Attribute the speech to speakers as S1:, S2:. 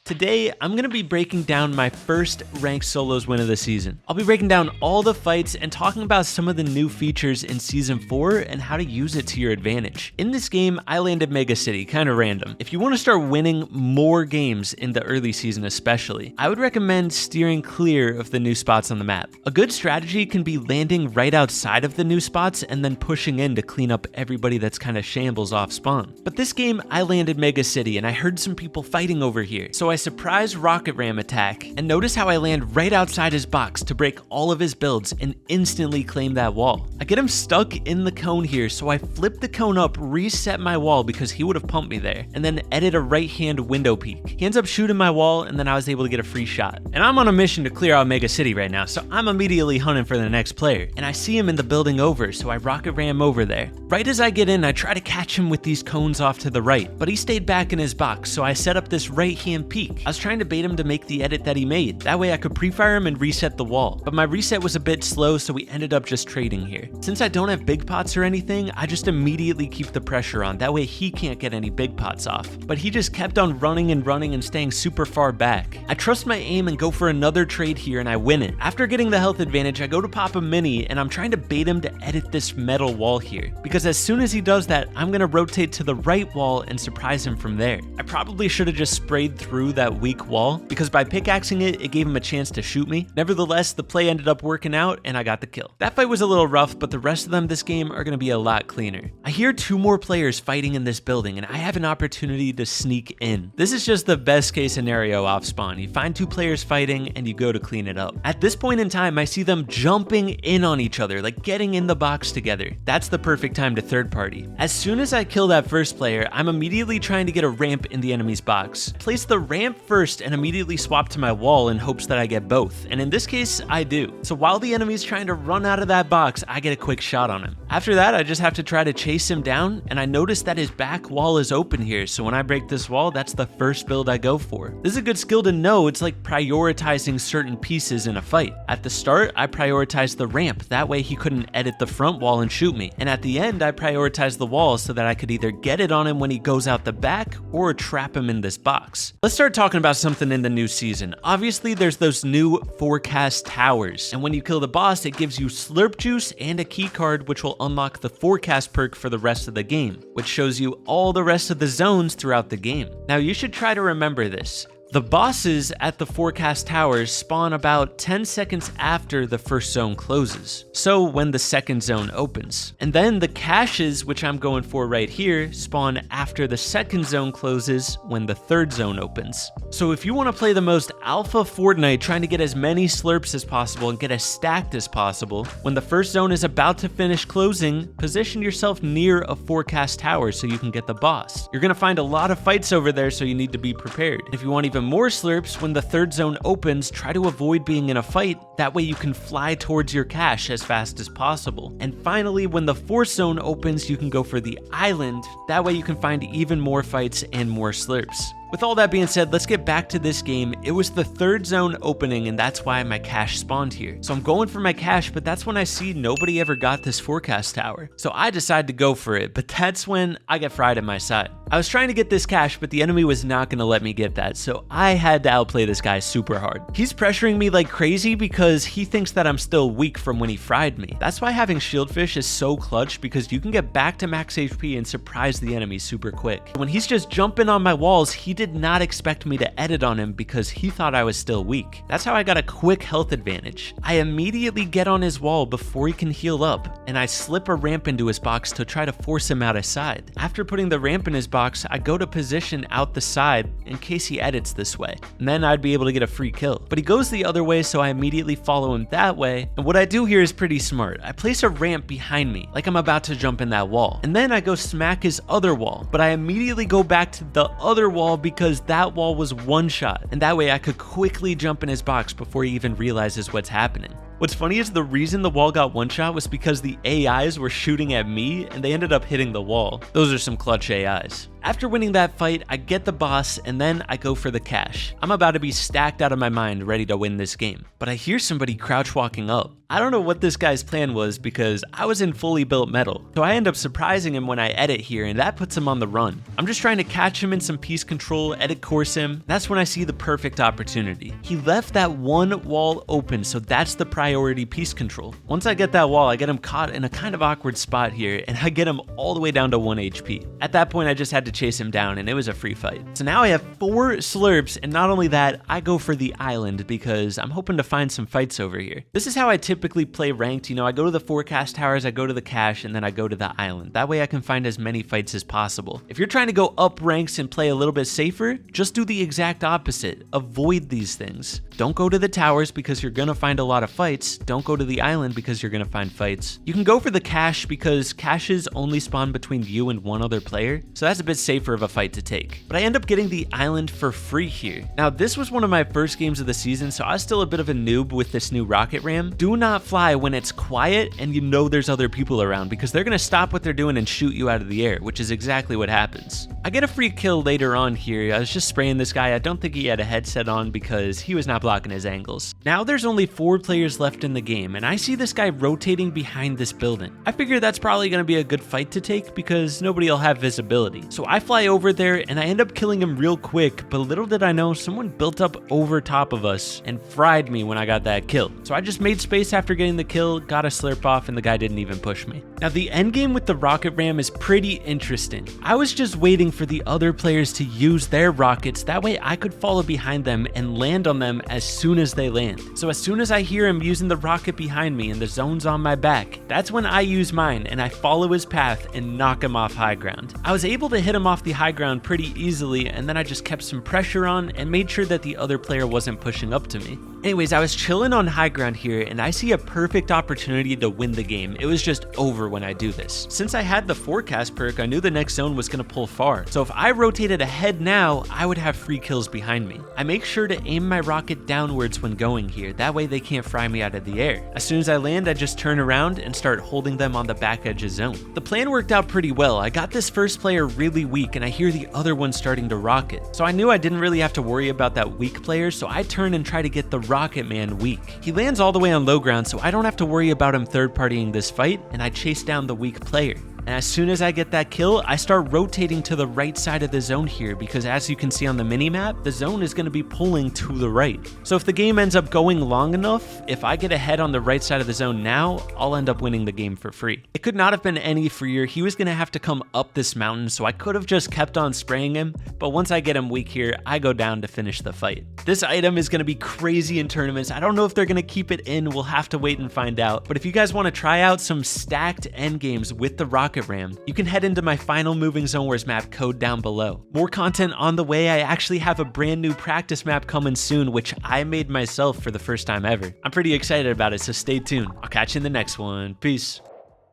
S1: Today, I'm going to be breaking down my first ranked solos win of the season. I'll be breaking down all the fights and talking about some of the new features in Season 4 and how to use it to your advantage. In this game, I landed Mega City, kind of random. If you want to start winning more games in the early season especially, I would recommend steering clear of the new spots on the map. A good strategy can be landing right outside of the new spots and then pushing in to clean up everybody that's kind of shambles off spawn. But this game, I landed Mega City and I heard some people fighting over here, so I surprise rocket ram attack, and notice how I land right outside his box to break all of his builds and instantly claim that wall. I get him stuck in the cone here, so I flip the cone up, reset my wall because he would have pumped me there, and then edit a right hand window peek. He ends up shooting my wall, and then I was able to get a free shot. And I'm on a mission to clear out Mega City right now, so I'm immediately hunting for the next player, and I see him in the building over, so I rocket ram over there. Right as I get in, I try to catch him with these cones off to the right, but he stayed back in his box, so I set up this right hand peek. I was trying to bait him to make the edit that he made. That way I could pre-fire him and reset the wall. But my reset was a bit slow, so we ended up just trading here. Since I don't have big pots or anything, I just immediately keep the pressure on. That way he can't get any big pots off. But he just kept on running and staying super far back. I trust my aim and go for another trade here and I win it. After getting the health advantage, I go to pop a mini and I'm trying to bait him to edit this metal wall here. Because as soon as he does that, I'm gonna rotate to the right wall and surprise him from there. I probably should have just sprayed through that weak wall, because by pickaxing it, it gave him a chance to shoot me. Nevertheless, the play ended up working out and I got the kill. That fight was a little rough, but the rest of them this game are going to be a lot cleaner. I hear 2 more players fighting in this building and I have an opportunity to sneak in. This is just the best case scenario off spawn. You find 2 players fighting and you go to clean it up. At this point in time, I see them jumping in on each other, like getting in the box together. That's the perfect time to third party. As soon as I kill that first player, I'm immediately trying to get a ramp in the enemy's box. Place the ramp first and immediately swap to my wall in hopes that I get both, and in this case I do. So while the enemy's trying to run out of that box, I get a quick shot on him. After that, I just have to try to chase him down, and I notice that his back wall is open here, so when I break this wall, that's the first build I go for. This is a good skill to know. It's like prioritizing certain pieces in a fight. At the start, I prioritized the ramp, that way he couldn't edit the front wall and shoot me, and at the end I prioritized the wall so that I could either get it on him when he goes out the back or trap him in this box. Let's start talking about something in the new season. Obviously, there's those new forecast towers, and when you kill the boss, it gives you slurp juice and a key card, which will unlock the forecast perk for the rest of the game, which shows you all the rest of the zones throughout the game. Now, you should try to remember this. The bosses at the forecast towers spawn about 10 seconds after the first zone closes, so when the second zone opens. And then the caches, which I'm going for right here, spawn after the second zone closes when the third zone opens. So if you want to play the most alpha Fortnite, trying to get as many slurps as possible and get as stacked as possible, when the first zone is about to finish closing, position yourself near a forecast tower so you can get the boss. You're going to find a lot of fights over there, so you need to be prepared. If you want even more slurps, when the third zone opens, try to avoid being in a fight. That way you can fly towards your cache as fast as possible. And finally, when the fourth zone opens, you can go for the island. That way you can find even more fights and more slurps. With all that being said, let's get back to this game. It was the third zone opening, and that's why my cache spawned here. So I'm going for my cache, but that's when I see nobody ever got this forecast tower. So I decide to go for it, but that's when I get fried at my side. I was trying to get this cache, but the enemy was not going to let me get that, so I had to outplay this guy super hard. He's pressuring me like crazy because he thinks that I'm still weak from when he fried me. That's why having shieldfish is so clutch, because you can get back to max HP and surprise the enemy super quick. When he's just jumping on my walls, he did not expect me to edit on him because he thought I was still weak. That's how I got a quick health advantage. I immediately get on his wall before he can heal up, and I slip a ramp into his box to try to force him out his side. After putting the ramp in his box, I go to position out the side in case he edits this way, and then I'd be able to get a free kill. But he goes the other way, so I immediately follow him that way, and what I do here is pretty smart. I place a ramp behind me, like I'm about to jump in that wall, and then I go smack his other wall, but I immediately go back to the other wall because that wall was one shot, and that way I could quickly jump in his box before he even realizes what's happening. What's funny is the reason the wall got one shot was because the AIs were shooting at me and they ended up hitting the wall. Those are some clutch AIs. After winning that fight, I get the boss and then I go for the cash. I'm about to be stacked out of my mind ready to win this game, but I hear somebody crouch walking up. I don't know what this guy's plan was because I was in fully built metal, so I end up surprising him when I edit here and that puts him on the run. I'm just trying to catch him in some piece control, edit course him. That's when I see the perfect opportunity. He left that one wall open, so that's the priority piece control. Once I get that wall, I get him caught in a kind of awkward spot here and I get him all the way down to 1 HP. At that point, I just had to chase him down and it was a free fight. So now I have 4 slurps, and not only that, I go for the island because I'm hoping to find some fights over here. This is how I typically play ranked. You know, I go to the forecast towers, I go to the cache, and then I go to the island. That way I can find as many fights as possible. If you're trying to go up ranks and play a little bit safer, just do the exact opposite. Avoid these things. Don't go to the towers because you're gonna find a lot of fights. Don't go to the island because you're gonna find fights. You can go for the cache because caches only spawn between you and one other player, so that's a bit safer of a fight to take. But I end up getting the island for free here. Now, this was one of my first games of the season, so I was still a bit of a noob with this new rocket ram. Do not fly when it's quiet and you know there's other people around because they're gonna stop what they're doing and shoot you out of the air, which is exactly what happens. I get a free kill later on here. I was just spraying this guy. I don't think he had a headset on because he was not blocking his angles. Now there's only 4 players left in the game and I see this guy rotating behind this building. I figure that's probably gonna be a good fight to take because nobody will have visibility. So I fly over there and I end up killing him real quick, but little did I know someone built up over top of us and fried me when I got that kill. So I just made space after getting the kill, got a slurp off, and the guy didn't even push me. Now the end game with the rocket ram is pretty interesting. I was just waiting for the other players to use their rockets, that way I could follow behind them and land on them as soon as they land. So as soon as I hear him using the rocket behind me and the zone's on my back, that's when I use mine and I follow his path and knock him off high ground. I was able to hit him off the high ground pretty easily, and then I just kept some pressure on and made sure that the other player wasn't pushing up to me. Anyways, I was chilling on high ground here and I see a perfect opportunity to win the game. It was just over when I do this. Since I had the forecast perk, I knew the next zone was going to pull far. So if I rotated ahead now, I would have free kills behind me. I make sure to aim my rocket downwards when going here. That way they can't fry me out of the air. As soon as I land, I just turn around and start holding them on the back edge of zone. The plan worked out pretty well. I got this first player really weak and I hear the other one starting to rocket. So I knew I didn't really have to worry about that weak player, so I turn and try to get the rocket man weak. He lands all the way on low ground, so I don't have to worry about him third partying this fight, and I chase down the weak player. And as soon as I get that kill, I start rotating to the right side of the zone here because as you can see on the mini-map, the zone is going to be pulling to the right. So if the game ends up going long enough, if I get ahead on the right side of the zone now, I'll end up winning the game for free. It could not have been any freer. He was going to have to come up this mountain, so I could have just kept on spraying him, but once I get him weak here, I go down to finish the fight. This item is going to be crazy in tournaments. I don't know if they're going to keep it in. We'll have to wait and find out. But if you guys want to try out some stacked endgames with the rocket ram, you can head into my final Moving Zone Wars map code down below. More content on the way. I actually have a brand new practice map coming soon, which I made myself for the first time ever. I'm pretty excited about it, so stay tuned. I'll catch you in the next one. Peace.